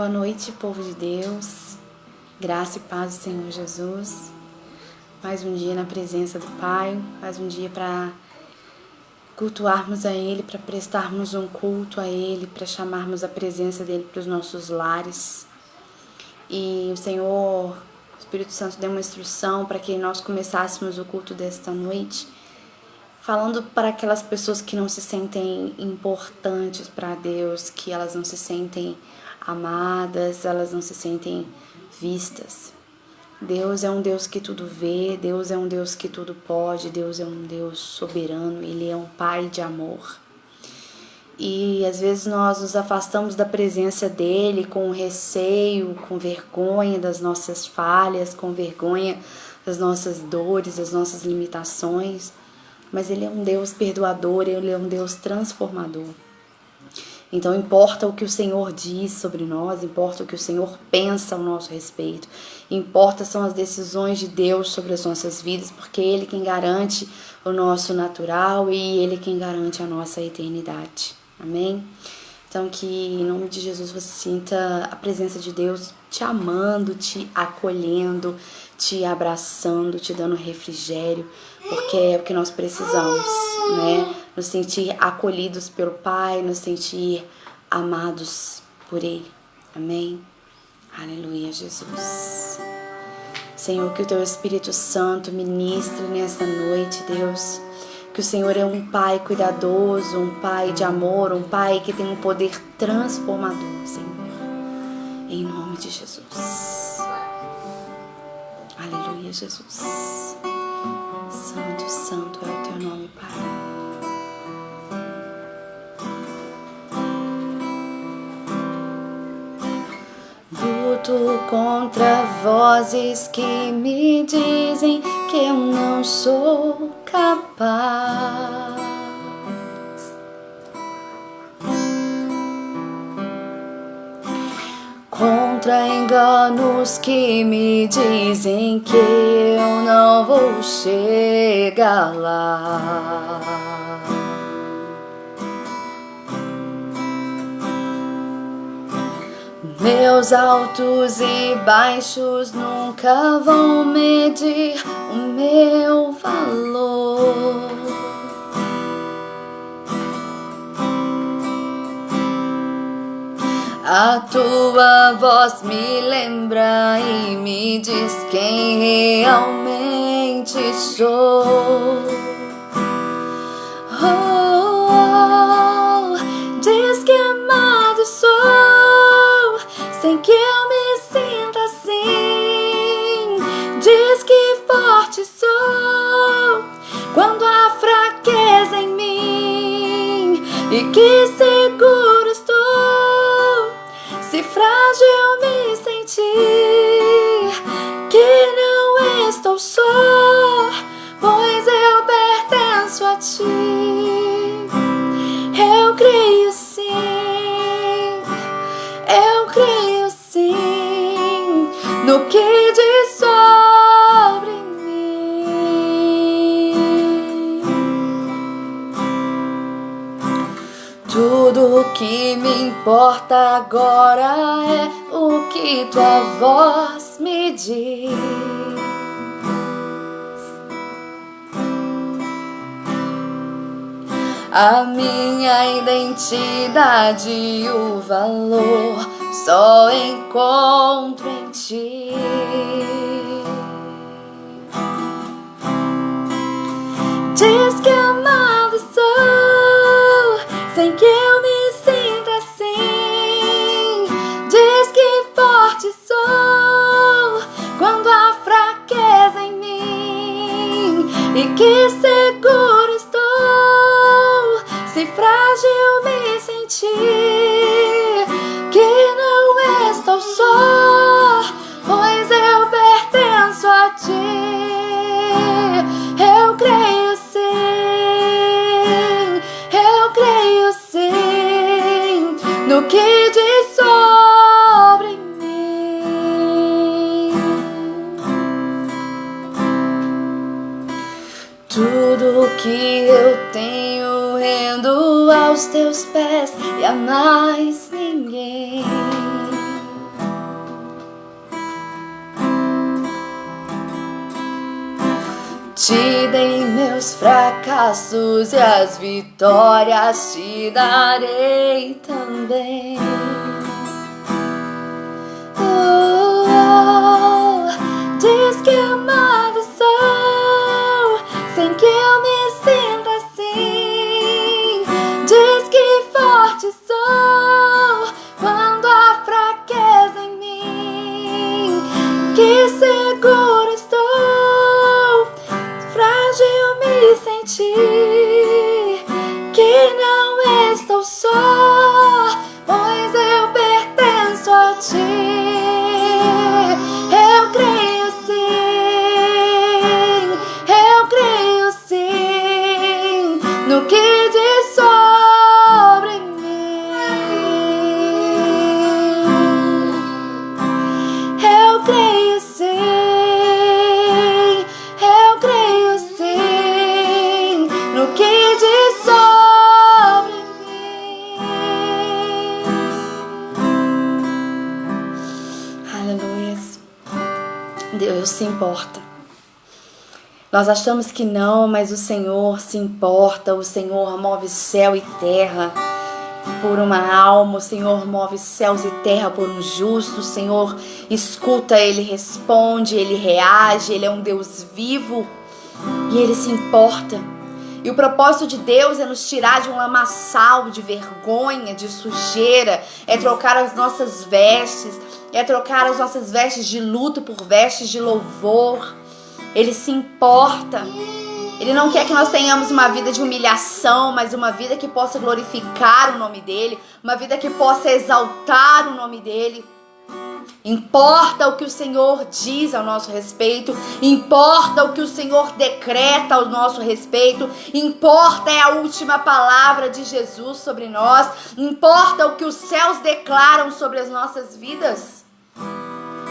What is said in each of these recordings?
Boa noite, povo de Deus, graça e paz do Senhor Jesus. Mais um dia na presença do Pai, mais um dia para cultuarmos a Ele, para prestarmos um culto a Ele, para chamarmos a presença dEle para os nossos lares. E o Senhor, o Espírito Santo deu uma instrução para que nós começássemos o culto desta noite, falando para aquelas pessoas que não se sentem importantes para Deus, que elas não se sentem amadas, elas não se sentem vistas. Deus é um Deus que tudo vê, Deus é um Deus que tudo pode, Deus é um Deus soberano, Ele é um Pai de amor. E às vezes nós nos afastamos da presença dEle com receio, com vergonha das nossas falhas, com vergonha das nossas dores, das nossas limitações. Mas Ele é um Deus perdoador, Ele é um Deus transformador. Então importa o que o Senhor diz sobre nós, importa o que o Senhor pensa ao nosso respeito, importa são as decisões de Deus sobre as nossas vidas, porque Ele quem garante o nosso natural e Ele quem garante a nossa eternidade. Amém? Então que em nome de Jesus você sinta a presença de Deus te amando, te acolhendo, te abraçando, te dando refrigério, porque é o que nós precisamos, né? Nos sentir acolhidos pelo Pai, nos sentir amados por Ele. Amém? Aleluia, Jesus. Senhor, que o Teu Espírito Santo ministre nesta noite, Deus. Que o Senhor é um Pai cuidadoso, um Pai de amor, um Pai que tem um poder transformador, Senhor. Em nome de Jesus. Aleluia, Jesus. Santo, santo é o Teu nome, Pai. Luto contra vozes que me dizem que eu não sou capaz. Contra enganos que me dizem que eu não vou chegar lá. Meus altos e baixos nunca vão medir o meu valor. A Tua voz me lembra e me diz quem realmente sou. Diz que amado sou, sem que eu me sinta assim. Diz que forte sou, quando há fraqueza em mim. E que seguro estou, se frágil me sentir, que não estou só, pois eu pertenço a Ti. Eu creio sim, eu creio sim, no que diz sobre mim. Tudo o que me importa agora é o que Tua voz me diz. A minha identidade e o valor só encontro em Ti. Diz que amado sou, sem que eu me sinta assim. Diz que forte sou, quando há fraqueza em mim. E que seguro estou, se frágil me sentir, que não estou só, pois eu pertenço a Ti. Eu creio sim, no que diz sobre mim. Tudo o que eu tenho rendo aos Teus pés e a mais ninguém. Te dei meus fracassos e as vitórias te darei também. Diz que amado sou, sem que eu me sinta assim. Diz que forte sou, quando há fraqueza em mim. Que seguro estou, frágil me senti. Que não estou só, pois eu pertenço a ti. Eu creio sim, no que diz sobre mim. Eu creio sim, no que diz sobre mim. Aleluias. Deus se importa. Nós achamos que não, mas o Senhor se importa. O Senhor move céu e terra por uma alma. O Senhor move céus e terra por um justo. O Senhor escuta, Ele responde, Ele reage. Ele é um Deus vivo e Ele se importa. E o propósito de Deus é nos tirar de um lamaçal de vergonha, de sujeira. É trocar as nossas vestes. É trocar as nossas vestes de luto por vestes de louvor. Ele se importa. Ele não quer que nós tenhamos uma vida de humilhação, mas uma vida que possa glorificar o nome dele, uma vida que possa exaltar o nome dele. Importa o que o Senhor diz ao nosso respeito, importa o que o Senhor decreta ao nosso respeito, importa é a última palavra de Jesus sobre nós, importa o que os céus declaram sobre as nossas vidas.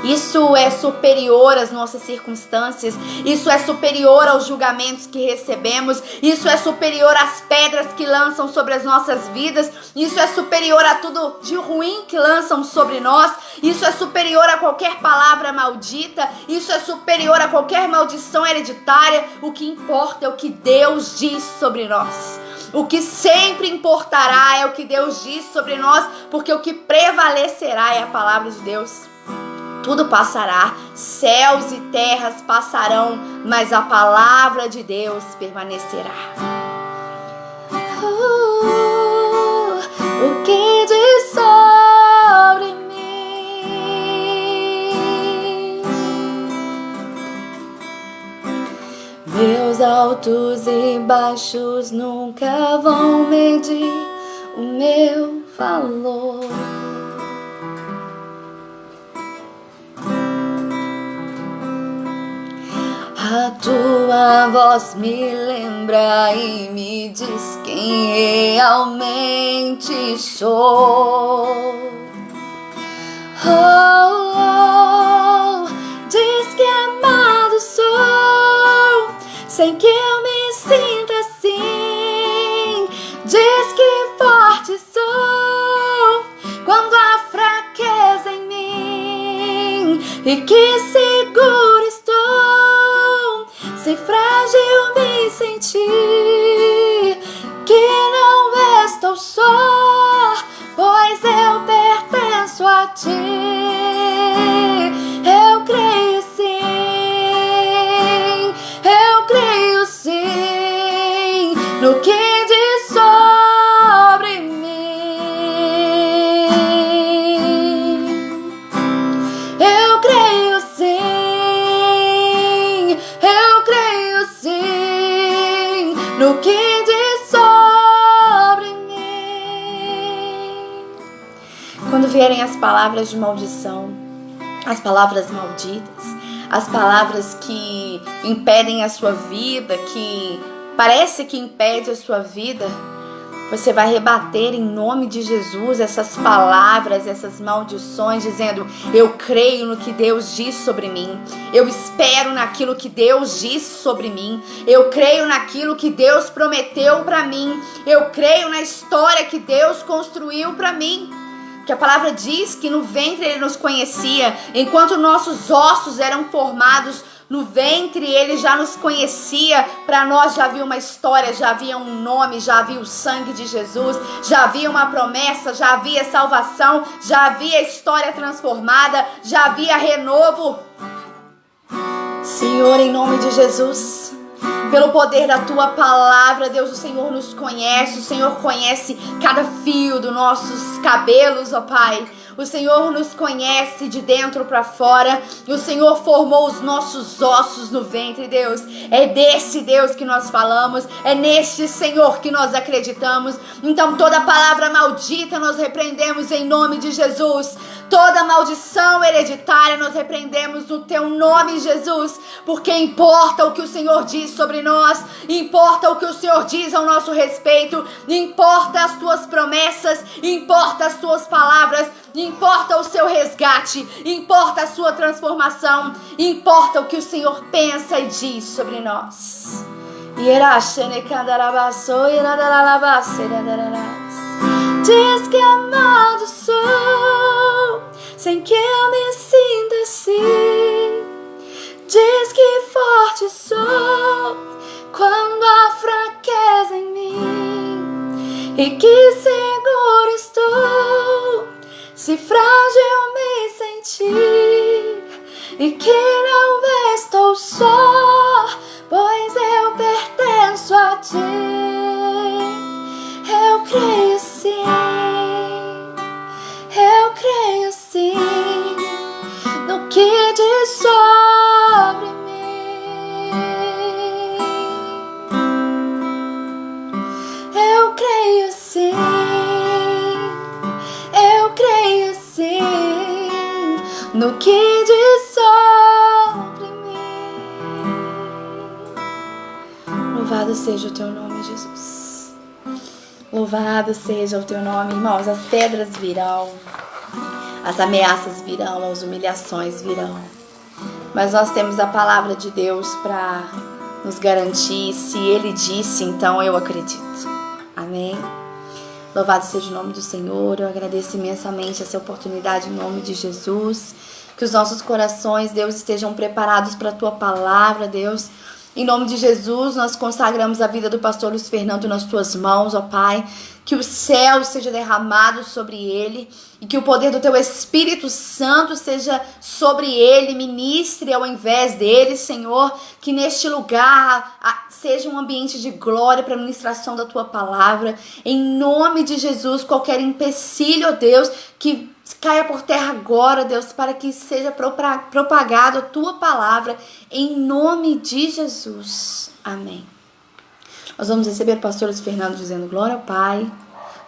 Isso é superior às nossas circunstâncias, isso é superior aos julgamentos que recebemos, isso é superior às pedras que lançam sobre as nossas vidas, isso é superior a tudo de ruim que lançam sobre nós, isso é superior a qualquer palavra maldita, isso é superior a qualquer maldição hereditária. O que importa é o que Deus diz sobre nós. O que sempre importará é o que Deus diz sobre nós, porque o que prevalecerá é a palavra de Deus. Tudo passará, céus e terras passarão, mas a palavra de Deus permanecerá. O que diz sobre mim? Meus altos e baixos nunca vão medir o meu valor. A tua voz me lembra e me diz quem realmente sou. Diz que amado sou, sem que eu me sinta assim. Diz que forte sou, quando há fraqueza em mim. E que seguro estou, se frágil me senti. Que não estou só, pois eu pertenço a ti. Eu creio sim, no que diz sobre mim. Eu creio sim, no que diz sobre mim. Quando vierem as palavras de maldição, as palavras malditas, as palavras que impedem a sua vida, que parece que impede a sua vida, você vai rebater em nome de Jesus essas palavras, essas maldições, dizendo: eu creio no que Deus diz sobre mim, eu espero naquilo que Deus disse sobre mim, eu creio naquilo que Deus prometeu para mim, eu creio na história que Deus construiu para mim. Que a palavra diz que no ventre Ele nos conhecia, enquanto nossos ossos eram formados no ventre Ele já nos conhecia. Para nós já havia uma história, já havia um nome, já havia o sangue de Jesus, já havia uma promessa, já havia salvação, já havia história transformada, já havia renovo. Senhor, em nome de Jesus, pelo poder da Tua palavra, Deus, o Senhor nos conhece, o Senhor conhece cada fio dos nossos cabelos, ó Pai. O Senhor nos conhece de dentro para fora. O Senhor formou os nossos ossos no ventre, Deus. É desse Deus que nós falamos. É neste Senhor que nós acreditamos. Então toda palavra maldita nós repreendemos em nome de Jesus. Toda maldição hereditária nós repreendemos no Teu nome, Jesus. Porque importa o que o Senhor diz sobre nós. Importa o que o Senhor diz ao nosso respeito. Importa as Tuas promessas. Importa as Tuas palavras. Importa o Seu resgate, importa a Sua transformação, importa o que o Senhor pensa e diz sobre nós. Diz que amado sou, sem que eu me sinta assim. Diz que forte sou, quando há fraqueza em mim. E que seguro estou, se frágil me sentir, e que não estou só, pois eu pertenço a Ti. Eu creio sim, eu creio sim, no que diz sobre mim. Eu creio sim, eu creio sim, no que diz sobre mim. Louvado seja o Teu nome, Jesus. Louvado seja o Teu nome, irmãos. As pedras virão, as ameaças virão, as humilhações virão. Mas nós temos a palavra de Deus para nos garantir. Se Ele disse, então eu acredito. Amém? Louvado seja o nome do Senhor. Eu agradeço imensamente essa oportunidade em nome de Jesus. Que os nossos corações, Deus, estejam preparados para a Tua palavra, Deus. Em nome de Jesus, nós consagramos a vida do pastor Luiz Fernando nas Tuas mãos, ó Pai. Que o céu seja derramado sobre ele e que o poder do Teu Espírito Santo seja sobre ele, ministre ao invés dele, Senhor. Que neste lugar seja um ambiente de glória para a ministração da Tua palavra. Em nome de Jesus, qualquer empecilho, ó Deus, que caia por terra agora, Deus, para que seja propagado a Tua palavra, em nome de Jesus. Amém. Nós vamos receber o pastor Luiz Fernando dizendo glória ao Pai,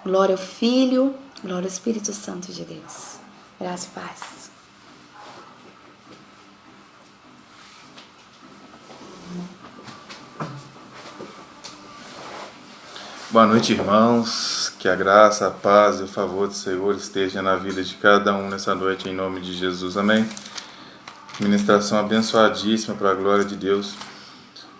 glória ao Filho, glória ao Espírito Santo de Deus. Graça e paz. Boa noite, irmãos. Que a graça, a paz e o favor do Senhor esteja na vida de cada um nessa noite, em nome de Jesus. Amém. Ministração abençoadíssima para a glória de Deus.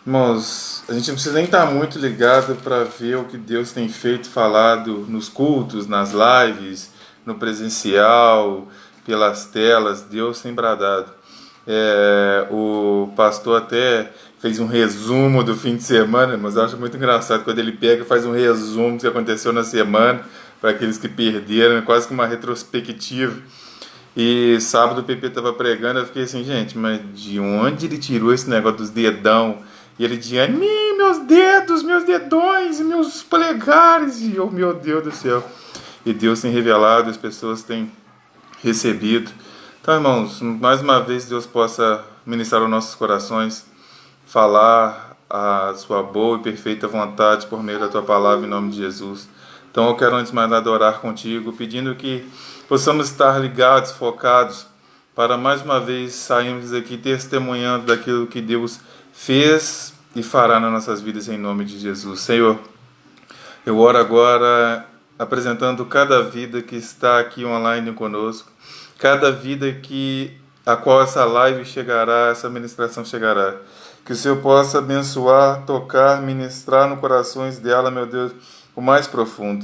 Irmãos, a gente não precisa nem estar muito ligado para ver o que Deus tem feito, falado nos cultos, nas lives, no presencial, pelas telas. Deus tem bradado. O pastor até fez um resumo do fim de semana, mas eu acho muito engraçado quando ele pega e faz um resumo do que aconteceu na semana, para aqueles que perderam, quase que uma retrospectiva. E sábado o PP estava pregando, eu fiquei assim, gente, mas de onde ele tirou esse negócio dos dedão? E ele dizia, meus dedos, meus dedões, meus polegares, e eu, meu Deus do céu. E Deus tem revelado, as pessoas têm recebido. Então, irmãos, mais uma vez Deus possa ministrar aos nossos corações, falar a Sua boa e perfeita vontade por meio da Tua palavra, em nome de Jesus. Então eu quero antes de mais nada orar contigo, pedindo que possamos estar ligados, focados, para mais uma vez sairmos aqui testemunhando daquilo que Deus fez e fará nas nossas vidas, em nome de Jesus. Senhor, eu oro agora apresentando cada vida que está aqui online conosco, cada vida a qual essa live chegará, essa ministração chegará. Que o Senhor possa abençoar, tocar, ministrar no corações dela, meu Deus, o mais profundo.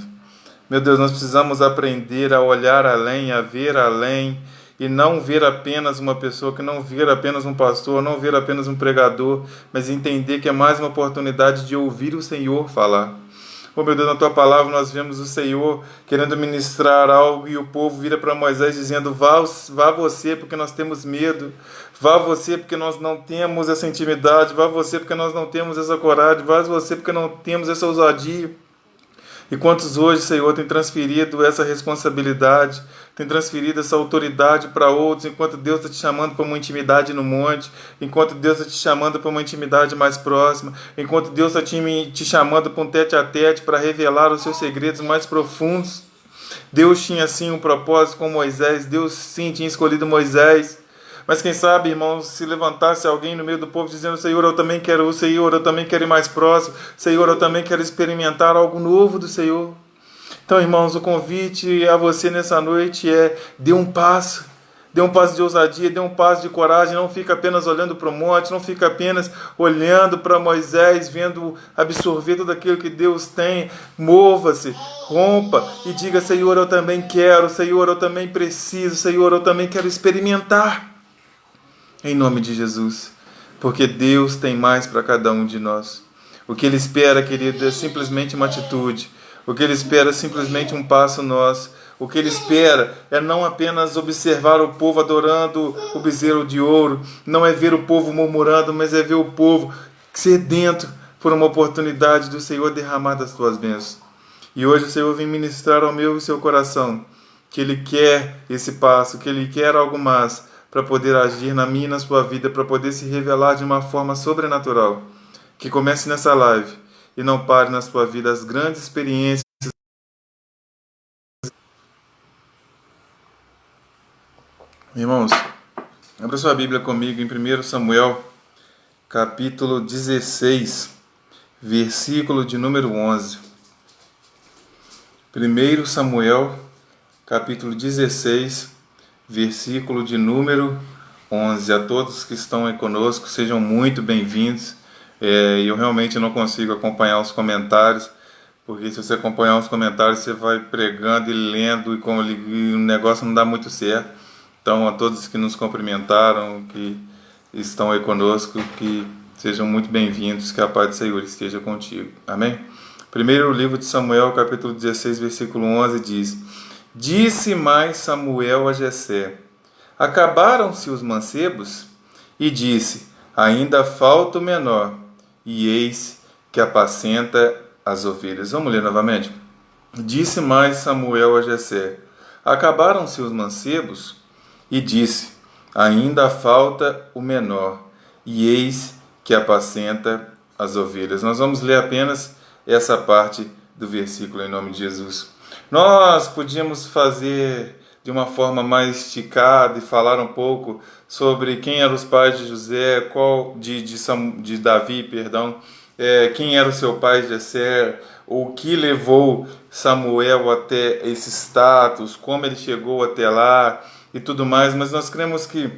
Meu Deus, nós precisamos aprender a olhar além, a ver além, e não ver apenas uma pessoa, que não ver apenas um pastor, não ver apenas um pregador, mas entender que é mais uma oportunidade de ouvir o Senhor falar. Oh, meu Deus, na tua palavra nós vemos o Senhor querendo ministrar algo e o povo vira para Moisés dizendo: vá você porque nós temos medo, vá você porque nós não temos essa intimidade, vá você porque nós não temos essa coragem, vá você porque não temos essa ousadia. E quantos hoje, Senhor, tem transferido essa responsabilidade, tem transferido essa autoridade para outros, enquanto Deus está te chamando para uma intimidade no monte, enquanto Deus está te chamando para uma intimidade mais próxima, enquanto Deus está te chamando para um tete-a-tete para revelar os seus segredos mais profundos. Deus tinha sim um propósito com Moisés, Deus sim tinha escolhido Moisés. Mas quem sabe, irmãos, se levantasse alguém no meio do povo dizendo: Senhor, eu também quero o Senhor, eu também quero ir mais próximo, Senhor, eu também quero experimentar algo novo do Senhor. Então, irmãos, o convite a você nessa noite é: dê um passo de ousadia, dê um passo de coragem, não fica apenas olhando para o monte, não fica apenas olhando para Moisés, vendo absorver tudo aquilo que Deus tem. Mova-se, rompa e diga: Senhor, eu também quero, Senhor, eu também preciso, Senhor, eu também quero experimentar. Em nome de Jesus, porque Deus tem mais para cada um de nós. O que Ele espera, querido, é simplesmente uma atitude. O que Ele espera é simplesmente um passo nosso. O que Ele espera é não apenas observar o povo adorando o bezerro de ouro, não é ver o povo murmurando, mas é ver o povo sedento por uma oportunidade do Senhor derramar das tuas bênçãos. E hoje o Senhor vem ministrar ao meu e seu coração que Ele quer esse passo, que Ele quer algo mais para poder agir na minha e na sua vida, para poder se revelar de uma forma sobrenatural. Que comece nessa live e não pare na sua vida as grandes experiências. Irmãos, abra sua Bíblia comigo em 1 Samuel, capítulo 16, versículo de número 11. 1 Samuel, capítulo 16, versículo de número 11. A todos que estão aí conosco, sejam muito bem-vindos. Eu realmente não consigo acompanhar os comentários, porque se você acompanhar os comentários, você vai pregando e lendo e o negócio não dá muito certo. Então, a todos que nos cumprimentaram, que estão aí conosco, que sejam muito bem-vindos, que a paz do Senhor esteja contigo. Amém? Primeiro livro de Samuel, capítulo 16, versículo 11, diz: Disse mais Samuel a Jessé: acabaram-se os mancebos? E disse: ainda falta o menor, e eis que apacenta as ovelhas. Vamos ler novamente? Disse mais Samuel a Jessé: acabaram-se os mancebos? E disse: ainda falta o menor, e eis que apacenta as ovelhas. Nós vamos ler apenas essa parte do versículo em nome de Jesus. Nós podíamos fazer de uma forma mais esticada e falar um pouco sobre quem eram os pais de José, de Davi, quem era o seu pai Jessé, o que levou Samuel até esse status, como ele chegou até lá e tudo mais, mas nós cremos que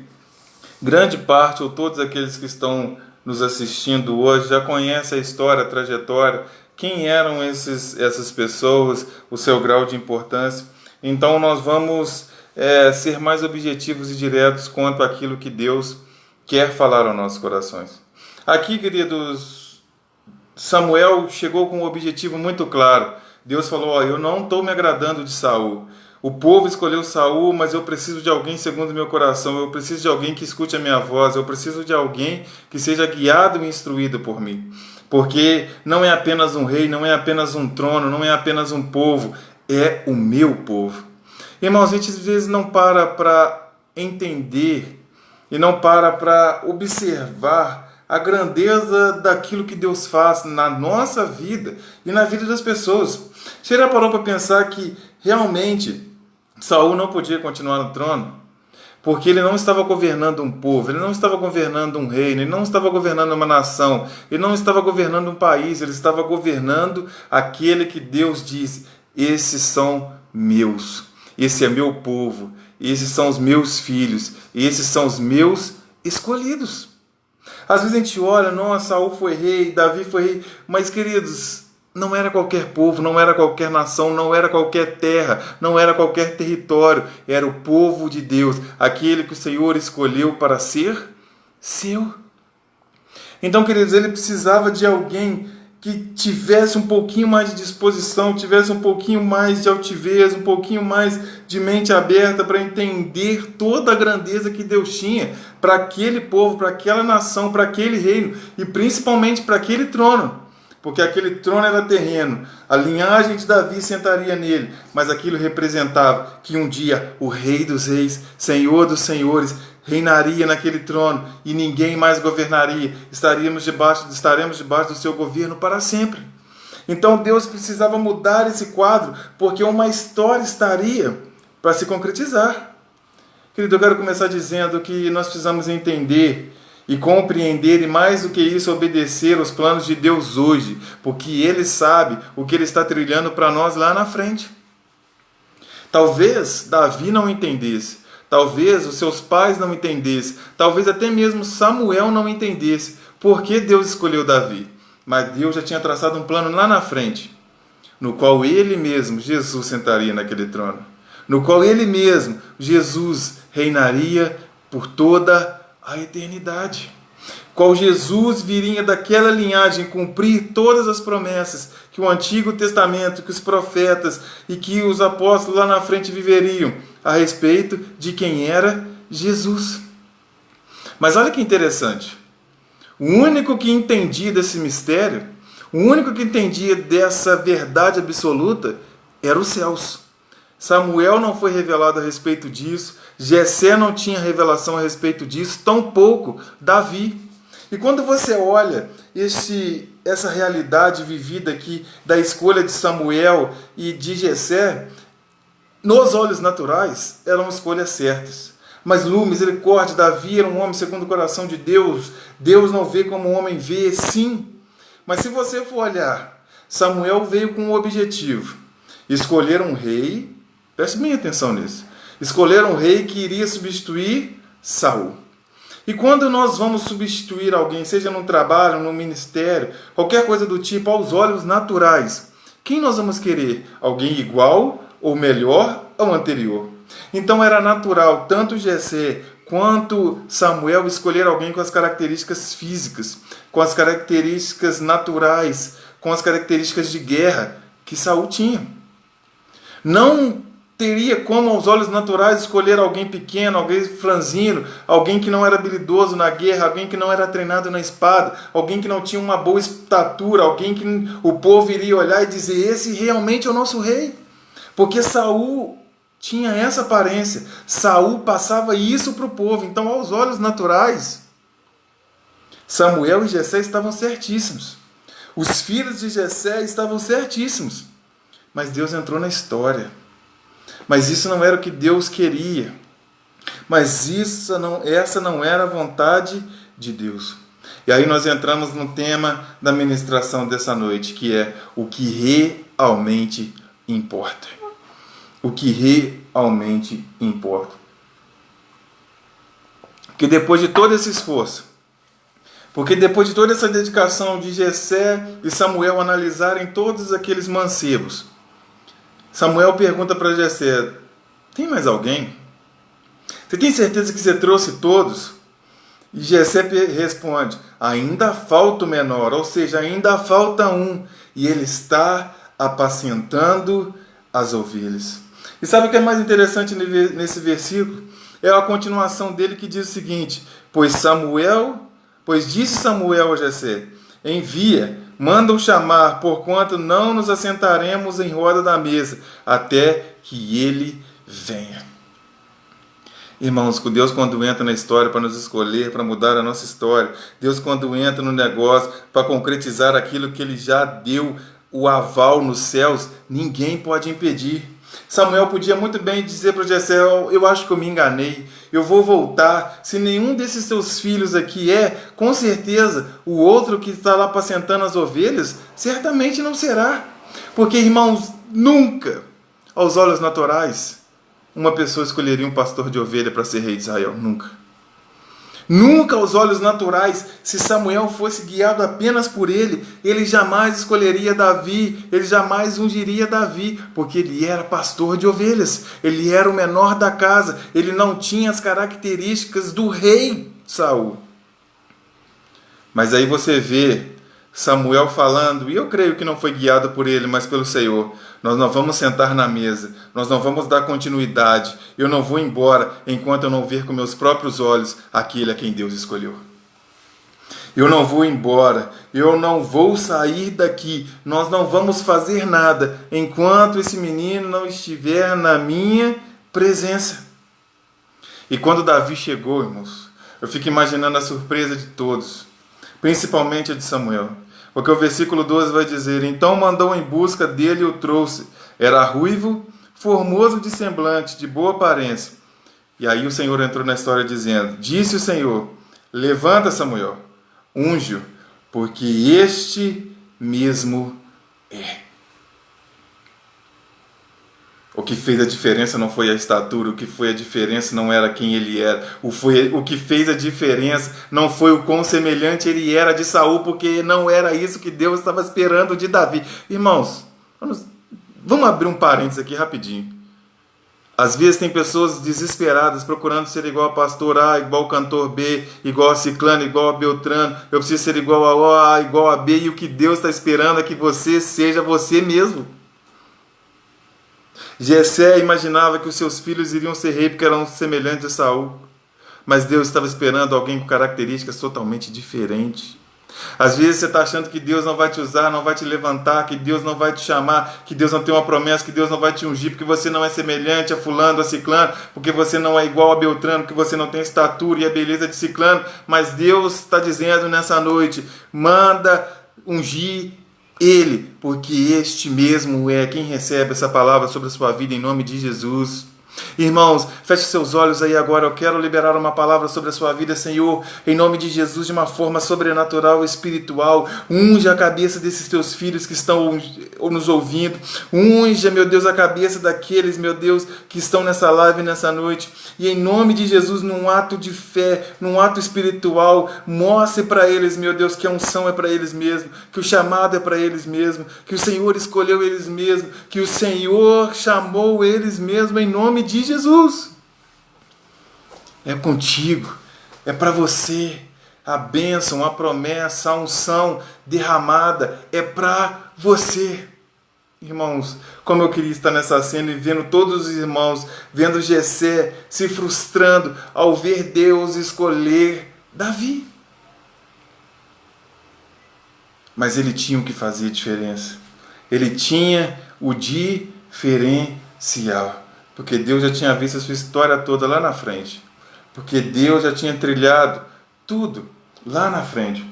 grande parte, ou todos aqueles que estão nos assistindo hoje, já conhecem a história, a trajetória, quem eram essas pessoas, o seu grau de importância. Então nós vamos ser mais objetivos e diretos quanto àquilo que Deus quer falar aos nossos corações. Aqui, queridos, Samuel chegou com um objetivo muito claro. Deus falou: eu não estou me agradando de Saul. O povo escolheu Saul, mas eu preciso de alguém segundo o meu coração, eu preciso de alguém que escute a minha voz, eu preciso de alguém que seja guiado e instruído por mim. Porque não é apenas um rei, não é apenas um trono, não é apenas um povo, é o meu povo. Irmãos, a gente às vezes não para entender e não para observar a grandeza daquilo que Deus faz na nossa vida e na vida das pessoas. Você já parou para pensar que realmente Saul não podia continuar no trono? Porque ele não estava governando um povo, ele não estava governando um reino, ele não estava governando uma nação, ele não estava governando um país, ele estava governando aquele que Deus disse: esses são meus, esse é meu povo, esses são os meus filhos, esses são os meus escolhidos. Às vezes a gente olha: nossa, Saul foi rei, Davi foi rei, mas queridos, não era qualquer povo, não era qualquer nação, não era qualquer terra, não era qualquer território. Era o povo de Deus, aquele que o Senhor escolheu para ser seu. Então, queridos, ele precisava de alguém que tivesse um pouquinho mais de disposição, tivesse um pouquinho mais de altivez, um pouquinho mais de mente aberta para entender toda a grandeza que Deus tinha para aquele povo, para aquela nação, para aquele reino e principalmente para aquele trono. Porque aquele trono era terreno, a linhagem de Davi sentaria nele, mas aquilo representava que um dia o Rei dos Reis, Senhor dos Senhores, reinaria naquele trono e ninguém mais governaria. Estaremos debaixo do seu governo para sempre. Então Deus precisava mudar esse quadro, porque uma história estaria para se concretizar. Querido, eu quero começar dizendo que nós precisamos entender e compreender, e mais do que isso, obedecer os planos de Deus hoje, porque Ele sabe o que Ele está trilhando para nós lá na frente. Talvez Davi não entendesse, talvez os seus pais não entendessem, talvez até mesmo Samuel não entendesse por que Deus escolheu Davi. Mas Deus já tinha traçado um plano lá na frente, no qual Ele mesmo, Jesus, sentaria naquele trono, no qual Ele mesmo, Jesus, reinaria por toda a eternidade. Qual Jesus viria daquela linhagem cumprir todas as promessas que o Antigo Testamento, que os profetas e que os apóstolos lá na frente viveriam a respeito de quem era Jesus. Mas olha que interessante, o único que entendia desse mistério, o único que entendia dessa verdade absoluta eram os céus. Samuel não foi revelado a respeito disso, Jessé não tinha revelação a respeito disso, tampouco Davi. E quando você olha essa realidade vivida aqui da escolha de Samuel e de Jessé, nos olhos naturais eram escolhas certas. Mas misericórdia, Davi era um homem segundo o coração de Deus. Deus não vê como o homem vê, sim. Mas se você for olhar, Samuel veio com um objetivo: escolher um rei. Preste bem atenção nisso. Escolher um rei que iria substituir Saul. E quando nós vamos substituir alguém, seja no trabalho, no ministério, qualquer coisa do tipo, aos olhos naturais, quem nós vamos querer? Alguém igual ou melhor ao anterior? Então era natural, tanto Jessé quanto Samuel, escolher alguém com as características físicas, com as características naturais, com as características de guerra que Saul tinha. Não teria como, aos olhos naturais, escolher alguém pequeno, alguém franzino, alguém que não era habilidoso na guerra, alguém que não era treinado na espada, alguém que não tinha uma boa estatura, alguém que o povo iria olhar e dizer: esse realmente é o nosso rei. Porque Saul tinha essa aparência, Saul passava isso para o povo. Então, aos olhos naturais, Samuel e Jessé estavam certíssimos. Os filhos de Jessé estavam certíssimos. Mas Deus entrou na história. Mas isso não era o que Deus queria. Mas essa não era a vontade de Deus. E aí nós entramos no tema da ministração dessa noite, que é o que realmente importa. O que realmente importa. Porque depois de todo esse esforço, porque depois de toda essa dedicação de Jessé e Samuel analisarem todos aqueles mancebos, Samuel pergunta para Jessé: tem mais alguém? Você tem certeza que você trouxe todos? E Jessé responde: ainda falta o menor, ou seja, ainda falta um, e ele está apacentando as ovelhas. E sabe o que é mais interessante nesse versículo? É a continuação dele, que diz o seguinte: pois disse Samuel a Jessé: envia, manda-o chamar, porquanto não nos assentaremos em roda da mesa, até que ele venha. Irmãos, Deus quando entra na história para nos escolher, para mudar a nossa história, Deus quando entra no negócio para concretizar aquilo que Ele já deu o aval nos céus, ninguém pode impedir. Samuel podia muito bem dizer para Jessé: eu acho que eu me enganei, eu vou voltar. Se nenhum desses teus filhos aqui com certeza o outro que está lá apacentando as ovelhas, certamente não será. Porque, irmãos, nunca, aos olhos naturais, uma pessoa escolheria um pastor de ovelha para ser rei de Israel. Nunca. Nunca aos olhos naturais, se Samuel fosse guiado apenas por ele jamais escolheria Davi, ele jamais ungiria Davi, porque ele era pastor de ovelhas, ele era o menor da casa, ele não tinha as características do rei Saul. Mas aí você vê Samuel falando, e eu creio que não foi guiado por ele, mas pelo Senhor: nós não vamos sentar na mesa, nós não vamos dar continuidade, eu não vou embora enquanto eu não ver com meus próprios olhos aquele a quem Deus escolheu. Eu não vou embora, eu não vou sair daqui, nós não vamos fazer nada enquanto esse menino não estiver na minha presença. E quando Davi chegou, irmãos, eu fico imaginando a surpresa de todos, principalmente a de Samuel. Porque o versículo 12 vai dizer: então mandou em busca dele e o trouxe. Era ruivo, formoso de semblante, de boa aparência. E aí o Senhor entrou na história dizendo: disse o Senhor, levanta Samuel, unge-o, porque este mesmo é. O que fez a diferença não foi a estatura, o que foi a diferença não era quem ele era. O que fez a diferença não foi o quão semelhante ele era de Saul, porque não era isso que Deus estava esperando de Davi. Irmãos, vamos abrir um parênteses aqui rapidinho. Às vezes tem pessoas desesperadas procurando ser igual a pastor A, igual ao cantor B, igual a ciclano, igual a beltrano. Eu preciso ser igual a A, igual a B, e o que Deus está esperando é que você seja você mesmo. Jessé imaginava que os seus filhos iriam ser rei porque eram semelhantes a Saul. Mas Deus estava esperando alguém com características totalmente diferentes. Às vezes você está achando que Deus não vai te usar, não vai te levantar, que Deus não vai te chamar, que Deus não tem uma promessa, que Deus não vai te ungir, porque você não é semelhante a fulano, a ciclano, porque você não é igual a beltrano, porque você não tem a estatura e a beleza de ciclano. Mas Deus está dizendo nessa noite: manda ungir ele, porque este mesmo é quem recebe essa palavra sobre a sua vida, em nome de Jesus. Irmãos, feche seus olhos aí agora. Eu quero liberar uma palavra sobre a sua vida, Senhor, em nome de Jesus, de uma forma sobrenatural, espiritual. Unja a cabeça desses teus filhos que estão nos ouvindo. Unja, meu Deus, a cabeça daqueles, meu Deus, que estão nessa live nessa noite. E em nome de Jesus, num ato de fé, num ato espiritual, mostre para eles, meu Deus, que a unção é para eles mesmos, que o chamado é para eles mesmos, que o Senhor escolheu eles mesmos, que o Senhor chamou eles mesmos, em nome de Jesus. É contigo, é para você. A bênção, a promessa, a unção derramada é para você. Irmãos, como eu queria estar nessa cena e vendo todos os irmãos, vendo Jessé se frustrando ao ver Deus escolher Davi. Mas ele tinha o que fazer diferença. Ele tinha o diferencial. Porque Deus já tinha visto a sua história toda lá na frente. Porque Deus já tinha trilhado tudo lá na frente.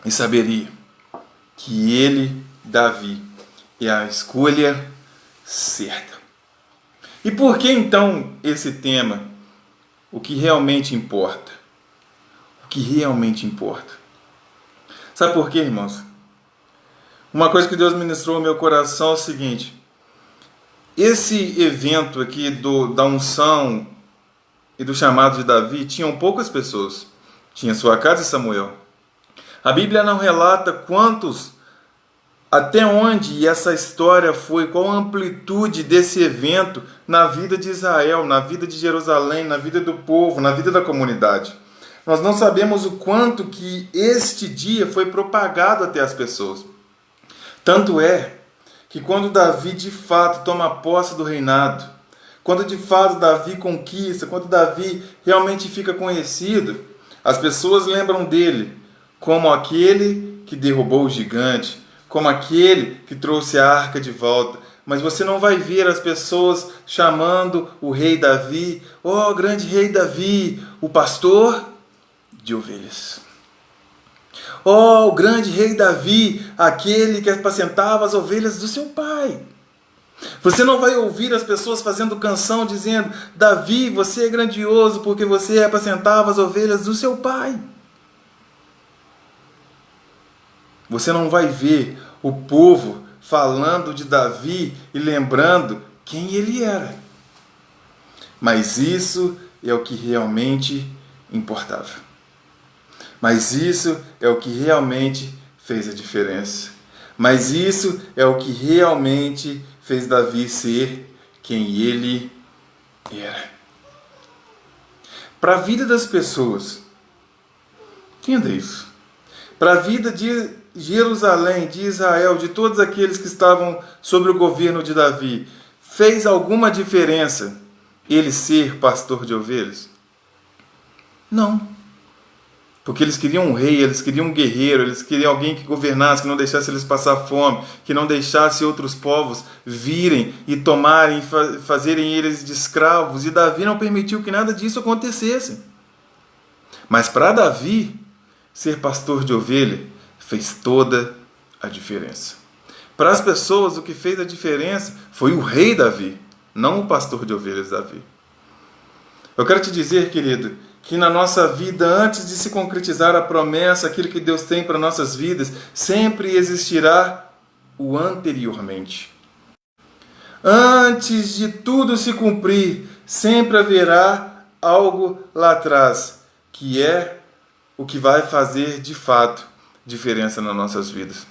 E saberia que ele, Davi, é a escolha certa. E por que então esse tema? O que realmente importa? O que realmente importa? Sabe por quê, irmãos? Uma coisa que Deus ministrou no meu coração é o seguinte: esse evento aqui da unção e do chamado de Davi tinham poucas pessoas. Tinha sua casa e Samuel. A Bíblia não relata quantos, até onde essa história foi, qual a amplitude desse evento na vida de Israel, na vida de Jerusalém, na vida do povo, na vida da comunidade. Nós não sabemos o quanto que este dia foi propagado até as pessoas. Tanto é que quando Davi de fato toma posse do reinado, quando de fato Davi conquista, quando Davi realmente fica conhecido, as pessoas lembram dele como aquele que derrubou o gigante, como aquele que trouxe a arca de volta. Mas você não vai ver as pessoas chamando o rei Davi: ó, grande rei Davi, o pastor de ovelhas. Ó, o grande rei Davi, aquele que apacentava as ovelhas do seu pai. Você não vai ouvir as pessoas fazendo canção dizendo: Davi, você é grandioso porque você apacentava as ovelhas do seu pai. Você não vai ver o povo falando de Davi e lembrando quem ele era. Mas isso é o que realmente importava. Mas isso é o que realmente fez a diferença. Mas isso é o que realmente fez Davi ser quem ele era. Para a vida das pessoas, entenda isso. Para a vida de Jerusalém, de Israel, de todos aqueles que estavam sob o governo de Davi, fez alguma diferença ele ser pastor de ovelhas? Não. Porque eles queriam um rei, eles queriam um guerreiro, eles queriam alguém que governasse, que não deixasse eles passar fome, que não deixasse outros povos virem e tomarem, fazerem eles de escravos. E Davi não permitiu que nada disso acontecesse. Mas para Davi, ser pastor de ovelha fez toda a diferença. Para as pessoas, o que fez a diferença foi o rei Davi, não o pastor de ovelhas Davi. Eu quero te dizer, querido, que na nossa vida, antes de se concretizar a promessa, aquilo que Deus tem para nossas vidas, sempre existirá o anteriormente. Antes de tudo se cumprir, sempre haverá algo lá atrás, que é o que vai fazer de fato diferença nas nossas vidas.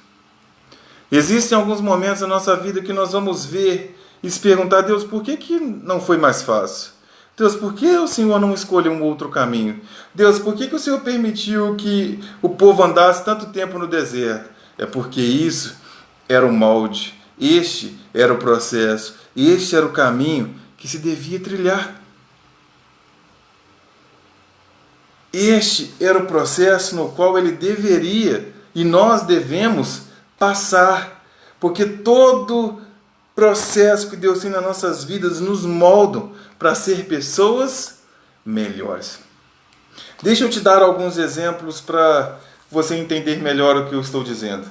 Existem alguns momentos na nossa vida que nós vamos ver e se perguntar: Deus, por que não foi mais fácil? Deus, por que o Senhor não escolheu um outro caminho? Deus, por que o Senhor permitiu que o povo andasse tanto tempo no deserto? É porque isso era o molde, este era o processo, este era o caminho que se devia trilhar. Este era o processo no qual ele deveria e nós devemos passar, porque todo processo que Deus tem nas nossas vidas nos molda para ser pessoas melhores. Deixa eu te dar alguns exemplos para você entender melhor o que eu estou dizendo.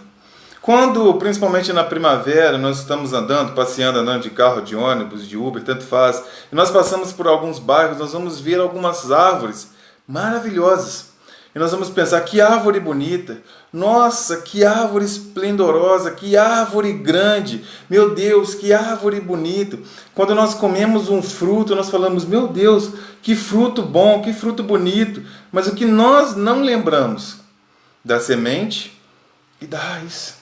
Quando, principalmente na primavera, nós estamos passeando de carro, de ônibus, de Uber, tanto faz, e nós passamos por alguns bairros, nós vamos ver algumas árvores maravilhosas. E nós vamos pensar: que árvore bonita, nossa, que árvore esplendorosa, que árvore grande, meu Deus, que árvore bonita. Quando nós comemos um fruto, nós falamos: meu Deus, que fruto bom, que fruto bonito. Mas o que nós não lembramos da semente e da raiz.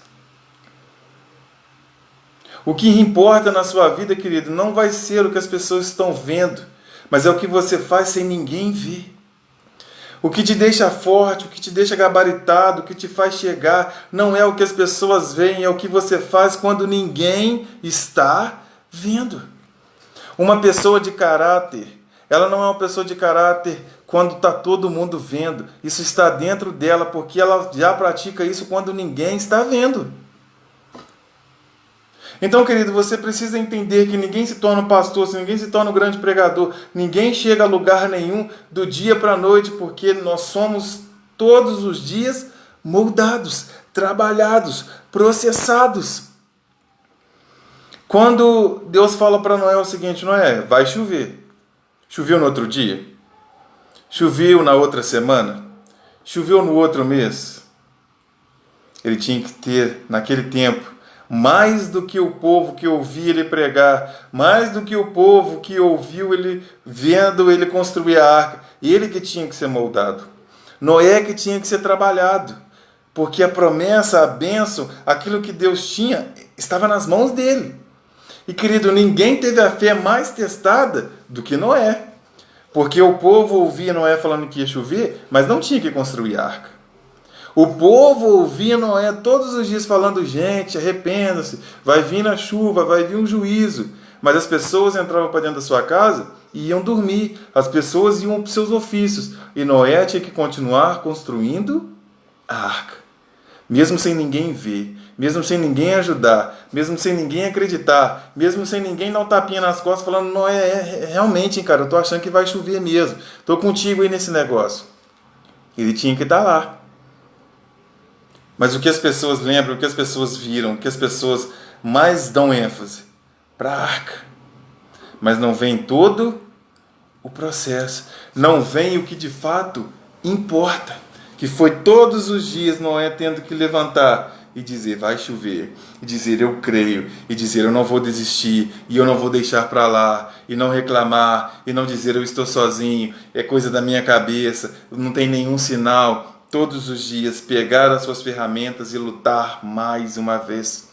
O que importa na sua vida, querido, não vai ser o que as pessoas estão vendo, mas é o que você faz sem ninguém ver. O que te deixa forte, o que te deixa gabaritado, o que te faz chegar, não é o que as pessoas veem, é o que você faz quando ninguém está vendo. Uma pessoa de caráter, ela não é uma pessoa de caráter quando está todo mundo vendo. Isso está dentro dela, porque ela já pratica isso quando ninguém está vendo. Então, querido, você precisa entender que ninguém se torna um pastor, ninguém se torna um grande pregador, ninguém chega a lugar nenhum do dia para a noite, porque nós somos todos os dias moldados, trabalhados, processados. Quando Deus fala para Noé o seguinte: Noé, vai chover. Choveu no outro dia? Choveu na outra semana? Choveu no outro mês? Ele tinha que ter, naquele tempo, mais do que o povo que ouvia ele pregar, mais do que o povo que ouviu ele vendo ele construir a arca, ele que tinha que ser moldado. Noé que tinha que ser trabalhado, porque a promessa, a bênção, aquilo que Deus tinha, estava nas mãos dele. E, querido, ninguém teve a fé mais testada do que Noé, porque o povo ouvia Noé falando que ia chover, mas não tinha que construir a arca. O povo ouvia Noé todos os dias falando: gente, arrependa-se, vai vir a chuva, vai vir um juízo. Mas as pessoas entravam para dentro da sua casa e iam dormir. As pessoas iam para os seus ofícios. E Noé tinha que continuar construindo a arca. Mesmo sem ninguém ver, mesmo sem ninguém ajudar, mesmo sem ninguém acreditar, mesmo sem ninguém dar um tapinha nas costas falando: Noé, realmente, hein, cara, eu estou achando que vai chover mesmo. Estou contigo aí nesse negócio. Ele tinha que estar lá. Mas o que as pessoas lembram, o que as pessoas viram, o que as pessoas mais dão ênfase? Para a arca. Mas não vem todo o processo. Não vem o que de fato importa. Que foi todos os dias Noé tendo que levantar e dizer vai chover, e dizer eu creio, e dizer eu não vou desistir, e eu não vou deixar para lá, e não reclamar, e não dizer eu estou sozinho, é coisa da minha cabeça, não tem nenhum sinal. Todos os dias pegar as suas ferramentas e lutar mais uma vez.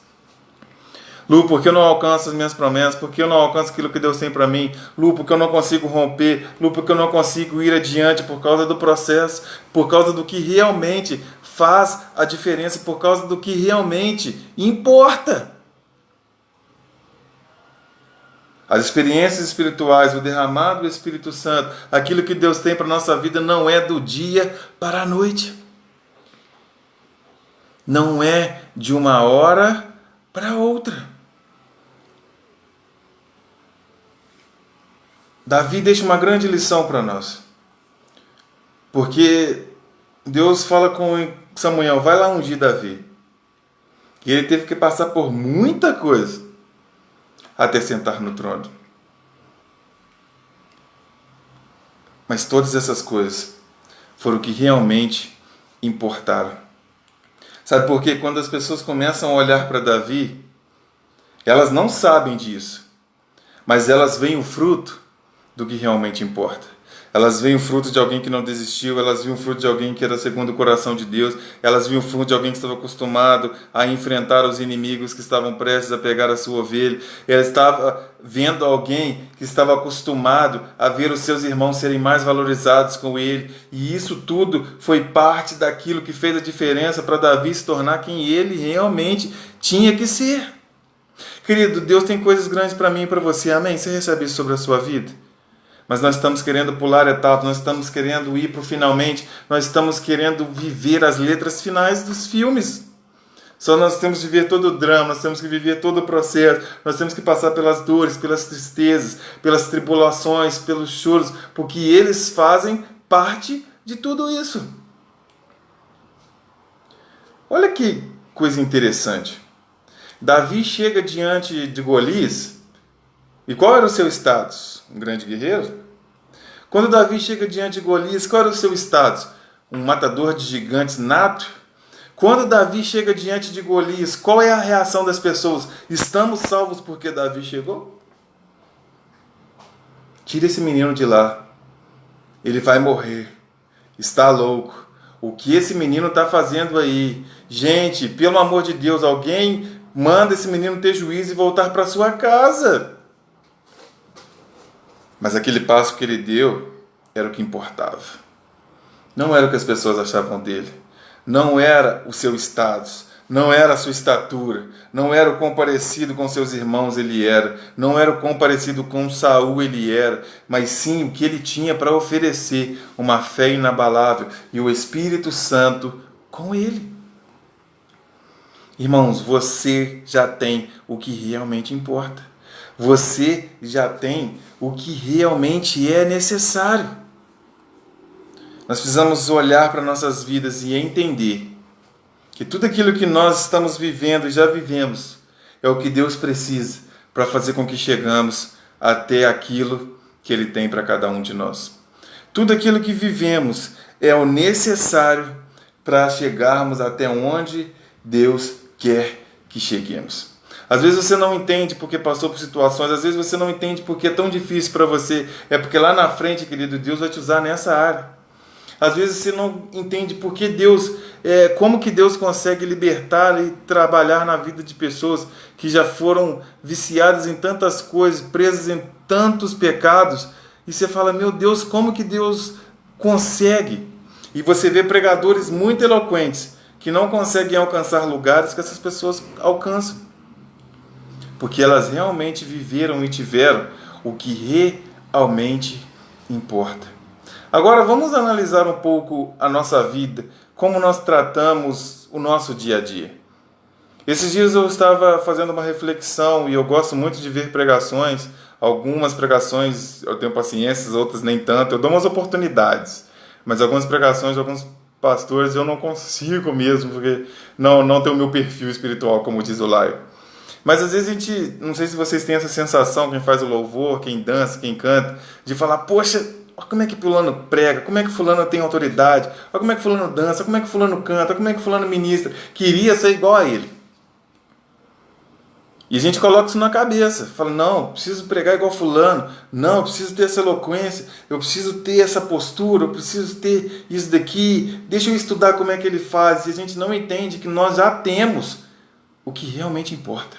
Lu, porque eu não alcanço as minhas promessas? Porque eu não alcanço aquilo que Deus tem para mim? Lu, porque eu não consigo romper? Lu, porque eu não consigo ir adiante por causa do processo? Por causa do que realmente faz a diferença? Por causa do que realmente importa? As experiências espirituais, o derramado do Espírito Santo, aquilo que Deus tem para a nossa vida não é do dia para a noite. Não é de uma hora para outra. Davi deixa uma grande lição para nós. Porque Deus fala com Samuel, vai lá ungir Davi. E ele teve que passar por muita coisa até sentar no trono. Mas todas essas coisas foram o que realmente importaram. Sabe por quê? Quando as pessoas começam a olhar para Davi, elas não sabem disso, mas elas veem o fruto do que realmente importa. Elas veem o fruto de alguém que não desistiu, elas veem o fruto de alguém que era segundo o coração de Deus, elas veem o fruto de alguém que estava acostumado a enfrentar os inimigos que estavam prestes a pegar a sua ovelha. Ela estava vendo alguém que estava acostumado a ver os seus irmãos serem mais valorizados com ele, e isso tudo foi parte daquilo que fez a diferença para Davi se tornar quem ele realmente tinha que ser. Querido, Deus tem coisas grandes para mim e para você, amém? Você recebe isso sobre a sua vida? Mas nós estamos querendo pular etapas, nós estamos querendo ir para o finalmente, nós estamos querendo viver as letras finais dos filmes. Só nós temos que viver todo o drama, nós temos que viver todo o processo, nós temos que passar pelas dores, pelas tristezas, pelas tribulações, pelos choros, porque eles fazem parte de tudo isso. Olha que coisa interessante. Davi chega diante de Golias. E qual era o seu status? Um grande guerreiro? Quando Davi chega diante de Golias, qual era o seu status? Um matador de gigantes nato? Quando Davi chega diante de Golias, qual é a reação das pessoas? Estamos salvos porque Davi chegou? Tira esse menino de lá. Ele vai morrer. Está louco. O que esse menino está fazendo aí? Gente, pelo amor de Deus, alguém manda esse menino ter juízo e voltar para sua casa. Mas aquele passo que ele deu era o que importava. Não era o que as pessoas achavam dele. Não era o seu status. Não era a sua estatura. Não era o quão parecido com seus irmãos ele era. Não era o quão parecido com Saul ele era. Mas sim o que ele tinha para oferecer. Uma fé inabalável. E o Espírito Santo com ele. Irmãos, você já tem o que realmente importa. Você já tem o que realmente é necessário. Nós precisamos olhar para nossas vidas e entender que tudo aquilo que nós estamos vivendo e já vivemos é o que Deus precisa para fazer com que chegamos até aquilo que Ele tem para cada um de nós. Tudo aquilo que vivemos é o necessário para chegarmos até onde Deus quer que cheguemos. Às vezes você não entende porque passou por situações, às vezes você não entende porque é tão difícil para você, é porque lá na frente, querido, Deus vai te usar nessa área. Às vezes você não entende porque como que Deus consegue libertar e trabalhar na vida de pessoas que já foram viciadas em tantas coisas, presas em tantos pecados, e você fala, meu Deus, como que Deus consegue? E você vê pregadores muito eloquentes que não conseguem alcançar lugares que essas pessoas alcançam. Porque elas realmente viveram e tiveram o que realmente importa. Agora vamos analisar um pouco a nossa vida, como nós tratamos o nosso dia a dia. Esses dias eu estava fazendo uma reflexão e eu gosto muito de ver pregações. Algumas pregações eu tenho paciência, outras nem tanto. Eu dou umas oportunidades, mas algumas pregações de alguns pastores eu não consigo mesmo, porque não tem o meu perfil espiritual, como diz o Laio. Mas às vezes a gente, não sei se vocês têm essa sensação, quem faz o louvor, quem dança, quem canta, de falar, poxa, olha como é que fulano prega, como é que fulano tem autoridade, olha como é que fulano dança, como é que fulano canta, olha como é que fulano ministra. Queria ser igual a ele. E a gente coloca isso na cabeça. Fala, não, eu preciso pregar igual fulano. Não, eu preciso ter essa eloquência. Eu preciso ter essa postura. Eu preciso ter isso daqui. Deixa eu estudar como é que ele faz. E a gente não entende que nós já temos o que realmente importa.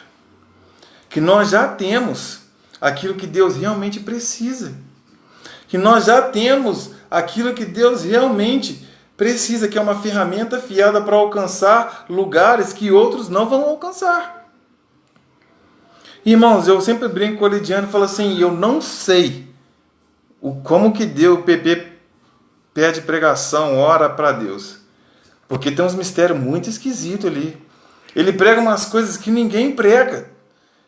Que nós já temos aquilo que Deus realmente precisa. Que nós já temos aquilo que Deus realmente precisa. Que é uma ferramenta afiada para alcançar lugares que outros não vão alcançar. Irmãos, eu sempre brinco com o Lidiano e falo assim, eu não sei como que o PP pede pregação, ora para Deus. Porque tem uns mistérios muito esquisitos ali. Ele prega umas coisas que ninguém prega.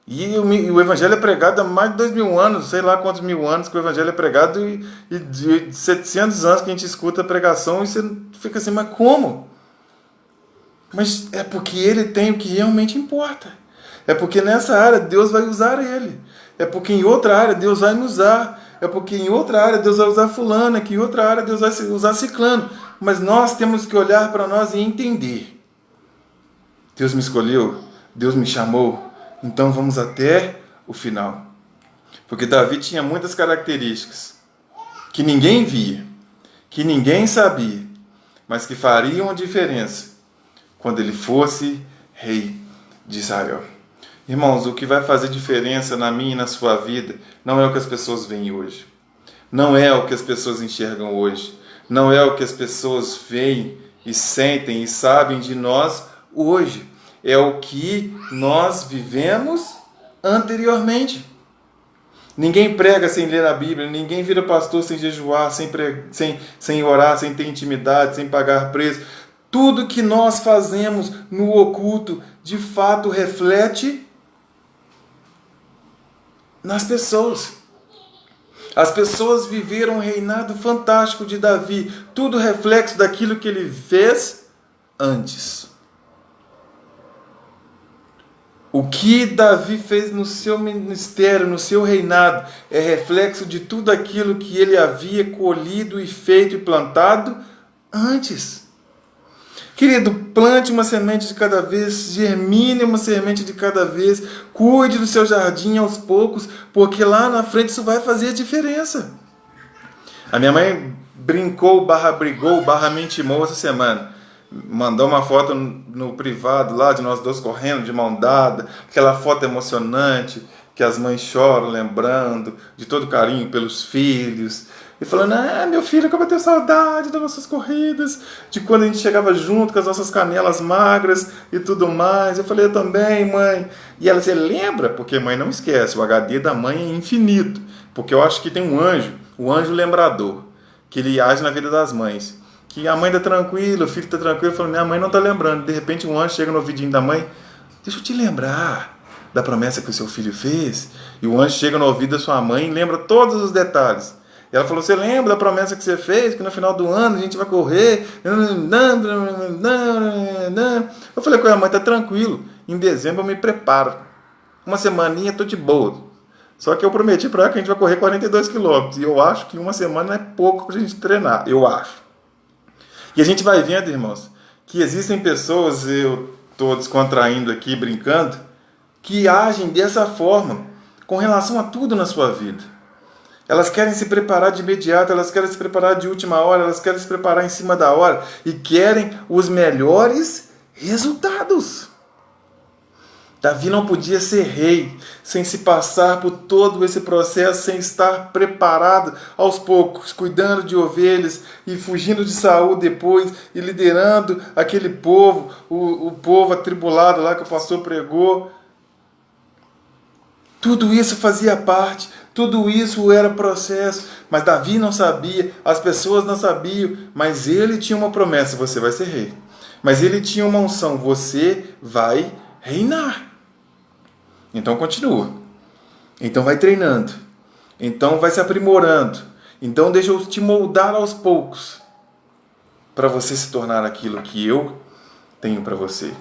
E o Evangelho é pregado há mais de 2000 anos, sei lá quantos mil anos que o Evangelho é pregado, e de 700 anos que a gente escuta a pregação, e você fica assim, mas como? Mas é porque ele tem o que realmente importa. É porque nessa área Deus vai usar ele. É porque em outra área Deus vai me usar. É porque em outra área Deus vai usar fulano. É que em outra área Deus vai usar ciclano. Mas nós temos que olhar para nós e entender. Deus me escolheu. Deus me chamou. Então vamos até o final. Porque Davi tinha muitas características que ninguém via, que ninguém sabia, mas que fariam a diferença quando ele fosse rei de Israel. Irmãos, o que vai fazer diferença na minha e na sua vida não é o que as pessoas veem hoje. Não é o que as pessoas enxergam hoje. Não é o que as pessoas veem e sentem e sabem de nós hoje. É o que nós vivemos anteriormente. Ninguém prega sem ler a Bíblia, ninguém vira pastor sem jejuar, sem orar, sem ter intimidade, sem pagar preço. Tudo que nós fazemos no oculto, de fato, reflete nas pessoas. As pessoas viveram um reinado fantástico de Davi, tudo reflexo daquilo que ele fez antes. O que Davi fez no seu ministério, no seu reinado, é reflexo de tudo aquilo que ele havia colhido e feito e plantado antes. Querido, plante uma semente de cada vez, germine uma semente de cada vez, cuide do seu jardim aos poucos, porque lá na frente isso vai fazer a diferença. A minha mãe brigou, me intimou essa semana. Mandou uma foto no privado lá de nós dois correndo de mão dada, aquela foto emocionante, que as mães choram lembrando de todo o carinho pelos filhos. E falando, meu filho, como eu tenho saudade das nossas corridas, de quando a gente chegava junto com as nossas canelas magras e tudo mais. Eu falei, eu também, mãe. E ela, você lembra? Porque mãe não esquece, o HD da mãe é infinito. Porque eu acho que tem um anjo, o anjo lembrador, que ele age na vida das mães. Que a mãe está tranquila, o filho está tranquilo, falando, minha mãe não está lembrando. De repente um anjo chega no ouvidinho da mãe, deixa eu te lembrar da promessa que o seu filho fez. E o anjo chega no ouvido da sua mãe e lembra todos os detalhes. E ela falou, você lembra da promessa que você fez, que no final do ano a gente vai correr? Eu falei com ela, mãe, tá tranquilo, em dezembro eu me preparo. Uma semaninha tô de boa. Só que eu prometi para ela que a gente vai correr 42 quilômetros. E eu acho que uma semana é pouco pra gente treinar, eu acho. E a gente vai vendo, irmãos, que existem pessoas, eu estou descontraindo aqui, brincando, que agem dessa forma com relação a tudo na sua vida. Elas querem se preparar de imediato, elas querem se preparar de última hora, elas querem se preparar em cima da hora e querem os melhores resultados. Davi não podia ser rei sem se passar por todo esse processo, sem estar preparado aos poucos, cuidando de ovelhas e fugindo de Saul depois e liderando aquele povo, o povo atribulado lá que o pastor pregou. Tudo isso fazia parte, tudo isso era processo, mas Davi não sabia, as pessoas não sabiam, mas ele tinha uma promessa, você vai ser rei. Mas ele tinha uma unção, você vai reinar. Então continua. Então vai treinando. Então vai se aprimorando. Então deixa eu te moldar aos poucos para você se tornar aquilo que eu tenho para você.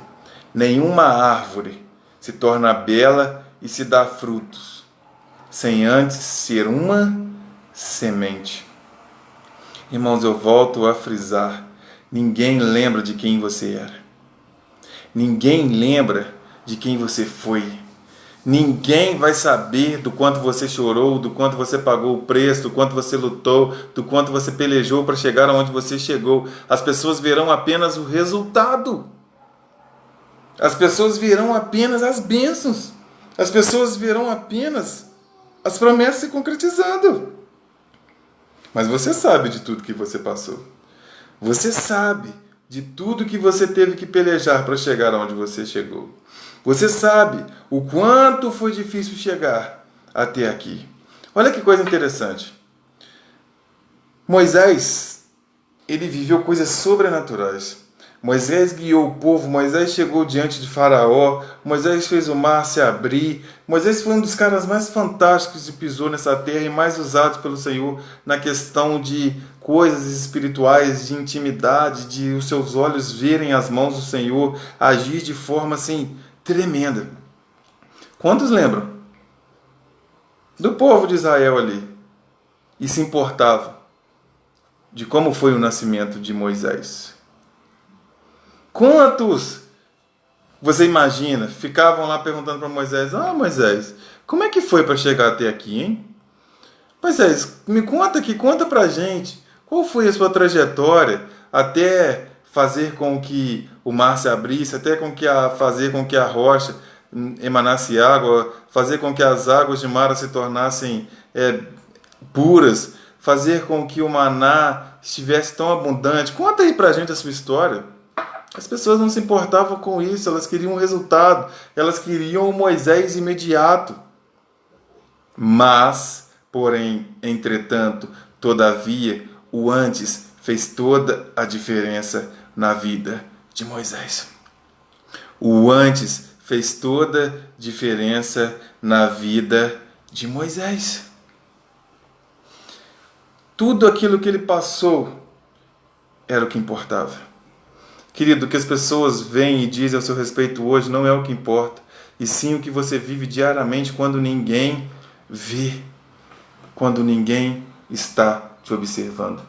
Nenhuma árvore se torna bela e se dá frutos sem antes ser uma semente. Irmãos, eu volto a frisar, ninguém lembra de quem você era. Ninguém lembra de quem você foi. Ninguém vai saber do quanto você chorou, do quanto você pagou o preço, do quanto você lutou, do quanto você pelejou para chegar aonde você chegou. As pessoas verão apenas o resultado. As pessoas verão apenas as bênçãos. As pessoas verão apenas as promessas se concretizando. Mas você sabe de tudo que você passou. Você sabe de tudo que você teve que pelejar para chegar aonde você chegou. Você sabe o quanto foi difícil chegar até aqui. Olha que coisa interessante. Moisés, ele viveu coisas sobrenaturais. Moisés guiou o povo, Moisés chegou diante de Faraó, Moisés fez o mar se abrir. Moisés foi um dos caras mais fantásticos que pisou nessa terra e mais usados pelo Senhor na questão de coisas espirituais, de intimidade, de os seus olhos verem as mãos do Senhor agir de forma assim tremenda. Quantos lembram do povo de Israel ali e se importavam de como foi o nascimento de Moisés? Quantos, você imagina, ficavam lá perguntando para Moisés: Moisés, como é que foi para chegar até aqui, hein? Moisés, me conta aqui, conta pra gente, qual foi a sua trajetória até fazer com que o mar se abrisse, até fazer com que a rocha emanasse água, fazer com que as águas de mar se tornassem puras, fazer com que o maná estivesse tão abundante. Conta aí pra gente a sua história. As pessoas não se importavam com isso, elas queriam um resultado, elas queriam o Moisés imediato. Mas, porém, entretanto, todavia, o antes fez toda a diferença na vida de Moisés. O antes fez toda a diferença na vida de Moisés. Tudo aquilo que ele passou era o que importava. Querido, o que as pessoas veem e dizem ao seu respeito hoje não é o que importa, e sim o que você vive diariamente quando ninguém vê, quando ninguém está te observando.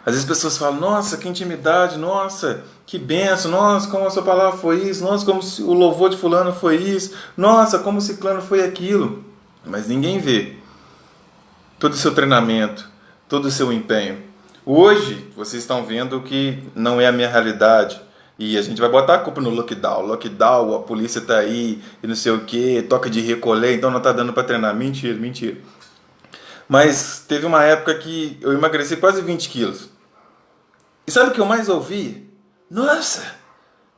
Às vezes as pessoas falam: nossa, que intimidade, nossa, que bênção, nossa, como a sua palavra foi isso, nossa, como o louvor de fulano foi isso, nossa, como o ciclano foi aquilo. Mas ninguém vê todo o seu treinamento, todo o seu empenho. Hoje, vocês estão vendo que não é a minha realidade. E a gente vai botar a culpa no lockdown. Lockdown, a polícia tá aí, e não sei o que, toca de recolher, então não tá dando para treinar. Mentira, mentira. Mas teve uma época que eu emagreci quase 20 quilos. E sabe o que eu mais ouvi? Nossa,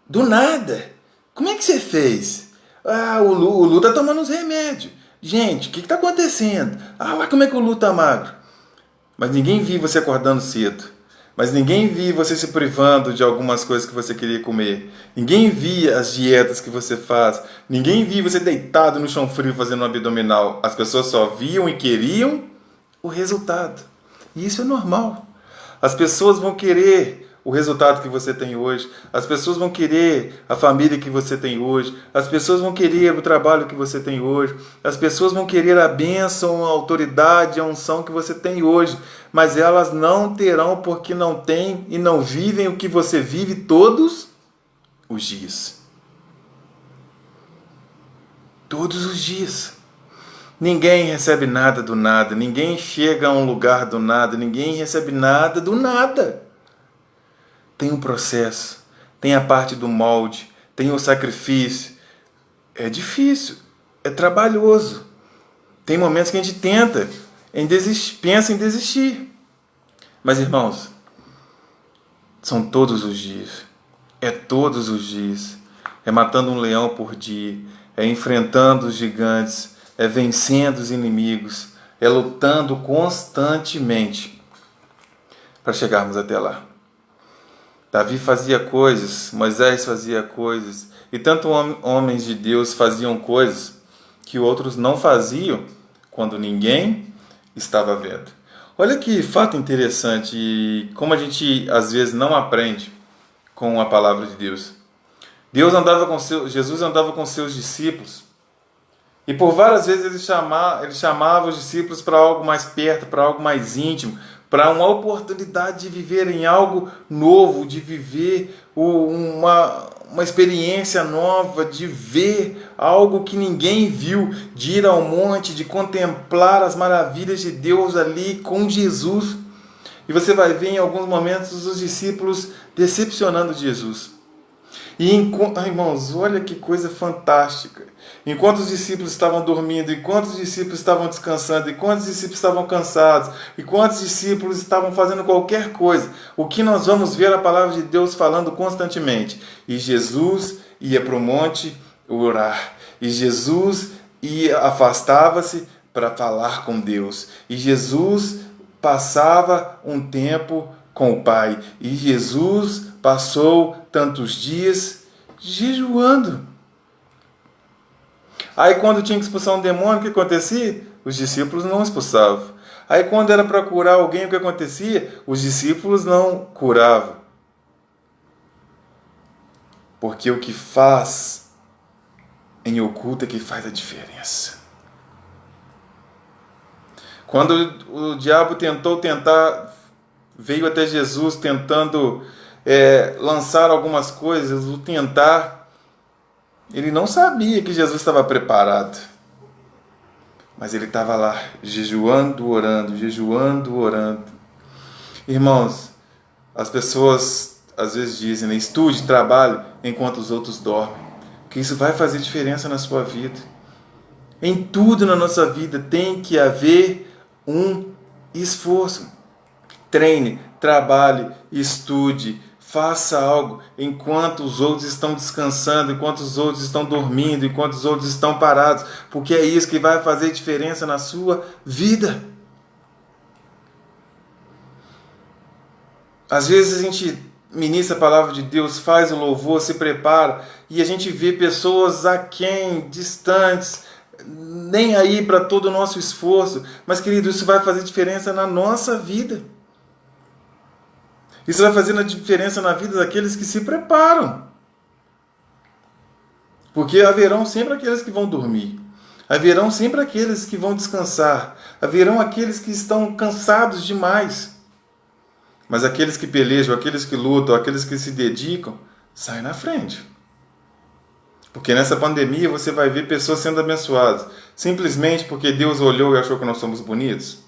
do nada. Como é que você fez? O Lu tá tomando uns remédios. Gente, o que tá acontecendo? Lá como é que o Lu tá magro. Mas ninguém viu você acordando cedo. Mas ninguém via você se privando de algumas coisas que você queria comer. Ninguém via as dietas que você faz. Ninguém via você deitado no chão frio fazendo um abdominal. As pessoas só viam e queriam o resultado. E isso é normal. As pessoas vão querer o resultado que você tem hoje. As pessoas vão querer a família que você tem hoje. As pessoas vão querer o trabalho que você tem hoje. As pessoas vão querer a bênção, a autoridade, a unção que você tem hoje. Mas elas não terão porque não têm e não vivem o que você vive todos os dias. Todos os dias. Ninguém recebe nada do nada. Ninguém chega a um lugar do nada. Ninguém recebe nada do nada. Tem um processo, tem a parte do molde, tem o sacrifício. É difícil, é trabalhoso. Tem momentos que a gente tenta, pensa em desistir. Mas, irmãos, são todos os dias. É todos os dias. É matando um leão por dia, é enfrentando os gigantes, é vencendo os inimigos, é lutando constantemente para chegarmos até lá. Davi fazia coisas, Moisés fazia coisas, e tanto homens de Deus faziam coisas que outros não faziam quando ninguém estava vendo. Olha que fato interessante, e como a gente às vezes não aprende com a palavra de Deus. Jesus andava com seus discípulos, E por várias vezes ele chamava os discípulos para algo mais perto, para algo mais íntimo, para uma oportunidade de viverem algo novo, de viver uma experiência nova, de ver algo que ninguém viu, de ir ao monte, de contemplar as maravilhas de Deus ali com Jesus. E você vai ver em alguns momentos os discípulos decepcionando Jesus. E irmãos, olha que coisa fantástica. Enquanto os discípulos estavam dormindo, enquanto os discípulos estavam descansando, enquanto os discípulos estavam cansados, enquanto os discípulos estavam fazendo qualquer coisa, o que nós vamos ver a palavra de Deus falando constantemente? E Jesus ia para o monte orar. E Jesus afastava-se para falar com Deus. E Jesus passava um tempo com o Pai. E Jesus passou tantos dias jejuando. Aí quando tinha que expulsar um demônio, o que acontecia? Os discípulos não expulsavam. Aí quando era para curar alguém, o que acontecia? Os discípulos não curavam. Porque o que faz em oculto é que faz a diferença. Quando o diabo veio até Jesus tentando lançar algumas coisas, o tentar, ele não sabia que Jesus estava preparado. Mas ele estava lá, jejuando, orando, jejuando, orando. Irmãos, as pessoas às vezes dizem, né, estude, trabalhe enquanto os outros dormem. Que isso vai fazer diferença na sua vida. Em tudo na nossa vida tem que haver um esforço. Treine, trabalhe, estude, faça algo enquanto os outros estão descansando, enquanto os outros estão dormindo, enquanto os outros estão parados, porque é isso que vai fazer diferença na sua vida. Às vezes a gente ministra a palavra de Deus, faz o louvor, se prepara, e a gente vê pessoas aquém, distantes, nem aí para todo o nosso esforço, mas querido, isso vai fazer diferença na nossa vida. Isso vai fazer a diferença na vida daqueles que se preparam. Porque haverão sempre aqueles que vão dormir. Haverão sempre aqueles que vão descansar. Haverão aqueles que estão cansados demais. Mas aqueles que pelejam, aqueles que lutam, aqueles que se dedicam, saem na frente. Porque nessa pandemia você vai ver pessoas sendo abençoadas. Simplesmente porque Deus olhou e achou que nós somos bonitos.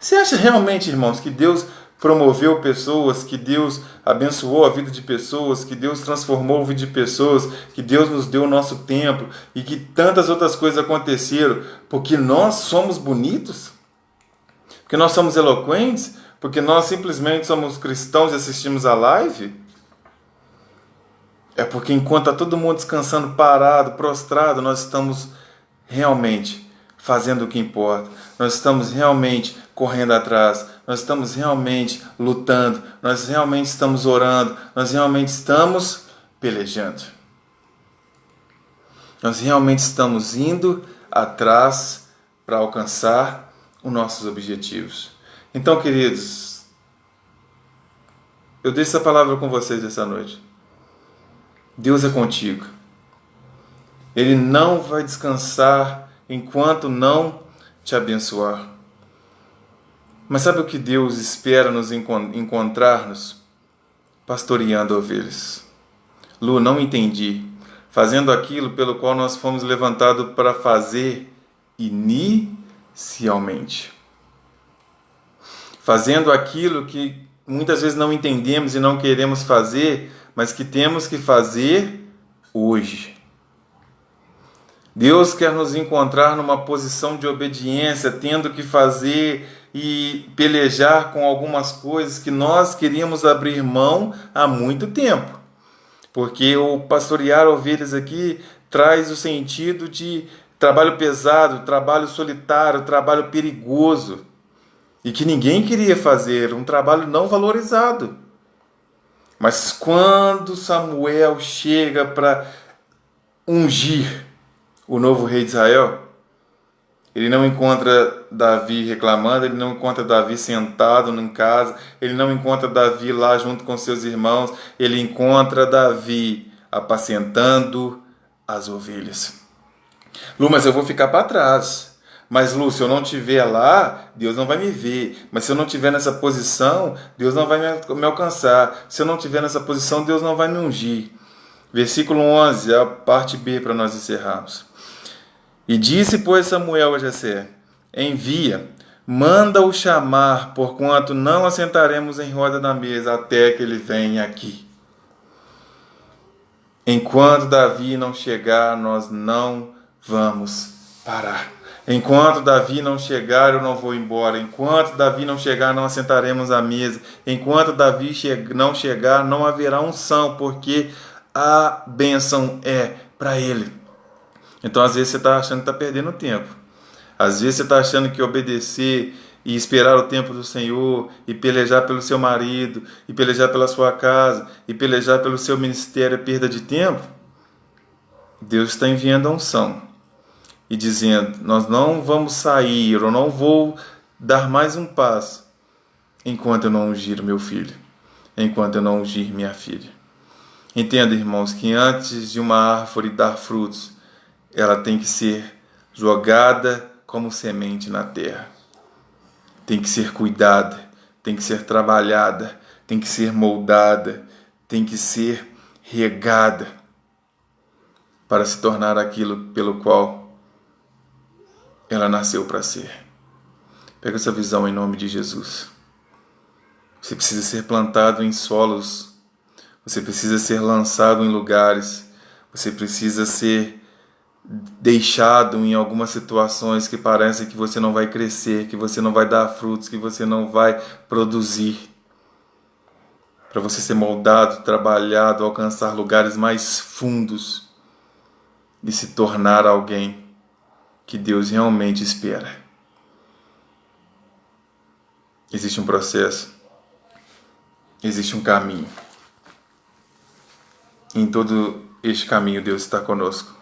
Você acha realmente, irmãos, que Deus promoveu pessoas, que Deus abençoou a vida de pessoas, que Deus transformou a vida de pessoas, que Deus nos deu o nosso tempo e que tantas outras coisas aconteceram porque nós somos bonitos? Porque nós somos eloquentes? Porque nós simplesmente somos cristãos e assistimos a live? É porque enquanto está todo mundo descansando, parado, prostrado, nós estamos realmente fazendo o que importa. Nós estamos realmente correndo atrás. Nós estamos realmente lutando. Nós realmente estamos orando. Nós realmente estamos pelejando. Nós realmente estamos indo atrás para alcançar os nossos objetivos. Então, queridos, eu deixo essa palavra com vocês essa noite. Deus é contigo. Ele não vai descansar enquanto não te abençoar. Mas sabe o que Deus espera nos encontrar-nos? Pastoreando ovelhas. Lu, não entendi. Fazendo aquilo pelo qual nós fomos levantados para fazer inicialmente. Fazendo aquilo que muitas vezes não entendemos e não queremos fazer, mas que temos que fazer hoje. Deus quer nos encontrar numa posição de obediência, tendo que fazer e pelejar com algumas coisas que nós queríamos abrir mão há muito tempo. Porque o pastorear ovelhas aqui traz o sentido de trabalho pesado, trabalho solitário, trabalho perigoso. E que ninguém queria fazer, um trabalho não valorizado. Mas quando Samuel chega para ungir o novo rei de Israel, ele não encontra Davi reclamando, ele não encontra Davi sentado em casa, ele não encontra Davi lá junto com seus irmãos, ele encontra Davi apacentando as ovelhas. Lu, mas eu vou ficar para trás. Mas, Lu, se eu não estiver lá, Deus não vai me ver. Mas se eu não estiver nessa posição, Deus não vai me alcançar. Se eu não estiver nessa posição, Deus não vai me ungir. Versículo 11, a parte B para nós encerrarmos. E disse, pois, Samuel a Jessé: envia, manda-o chamar, porquanto não assentaremos em roda da mesa até que ele venha aqui. Enquanto Davi não chegar, nós não vamos parar. Enquanto Davi não chegar, eu não vou embora. Enquanto Davi não chegar, não assentaremos à mesa. Enquanto Davi não chegar, não haverá unção, porque a bênção é para ele. Então, às vezes, você está achando que está perdendo tempo. Às vezes, você está achando que obedecer e esperar o tempo do Senhor, e pelejar pelo seu marido, e pelejar pela sua casa, e pelejar pelo seu ministério é perda de tempo. Deus está enviando a unção e dizendo: nós não vamos sair, eu não vou dar mais um passo enquanto eu não ungir o meu filho, enquanto eu não ungir minha filha. Entenda, irmãos, que antes de uma árvore dar frutos, ela tem que ser jogada como semente na terra. Tem que ser cuidada, tem que ser trabalhada, tem que ser moldada, tem que ser regada para se tornar aquilo pelo qual ela nasceu para ser. Pega essa visão em nome de Jesus. Você precisa ser plantado em solos, você precisa ser lançado em lugares, você precisa ser deixado em algumas situações que parecem que você não vai crescer, que você não vai dar frutos, que você não vai produzir. Para você ser moldado, trabalhado, alcançar lugares mais fundos e se tornar alguém que Deus realmente espera. Existe um processo, existe um caminho. Em todo este caminho Deus está conosco.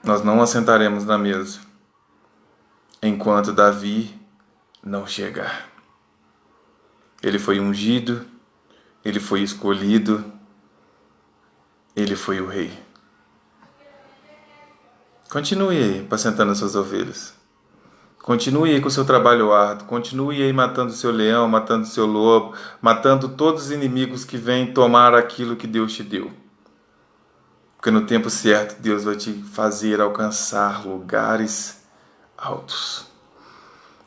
Nós não assentaremos na mesa enquanto Davi não chegar. Ele foi ungido, ele foi escolhido, ele foi o rei. Continue aí apacentando as suas ovelhas. Continue aí com o seu trabalho árduo. Continue aí matando o seu leão, matando o seu lobo, matando todos os inimigos que vêm tomar aquilo que Deus te deu. Porque no tempo certo Deus vai te fazer alcançar lugares altos.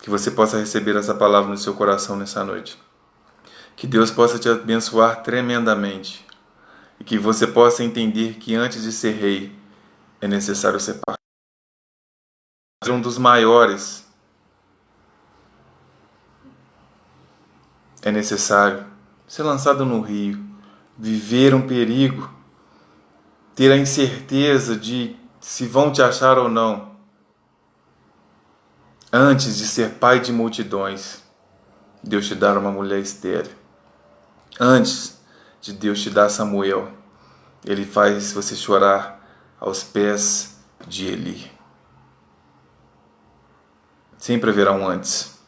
Que você possa receber essa palavra no seu coração nessa noite. Que Deus possa te abençoar tremendamente. E que você possa entender que antes de ser rei é necessário ser pai. Ser um dos maiores é necessário ser lançado no rio, viver um perigo, ter a incerteza de se vão te achar ou não, antes de ser pai de multidões. Deus te dar uma mulher estéril. Antes de Deus te dar Samuel, Ele faz você chorar aos pés de Eli. Sempre haverá um antes.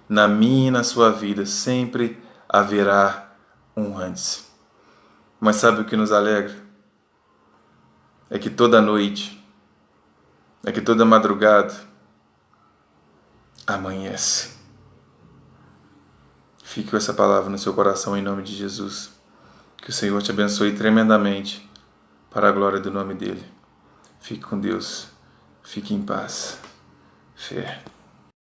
Na minha e na sua vida sempre haverá um antes. Mas sabe o que nos alegra? É que toda noite, é que toda madrugada amanhece. Fique com essa palavra no seu coração em nome de Jesus. Que o Senhor te abençoe tremendamente para a glória do nome dele. Fique com Deus. Fique em paz. Fé.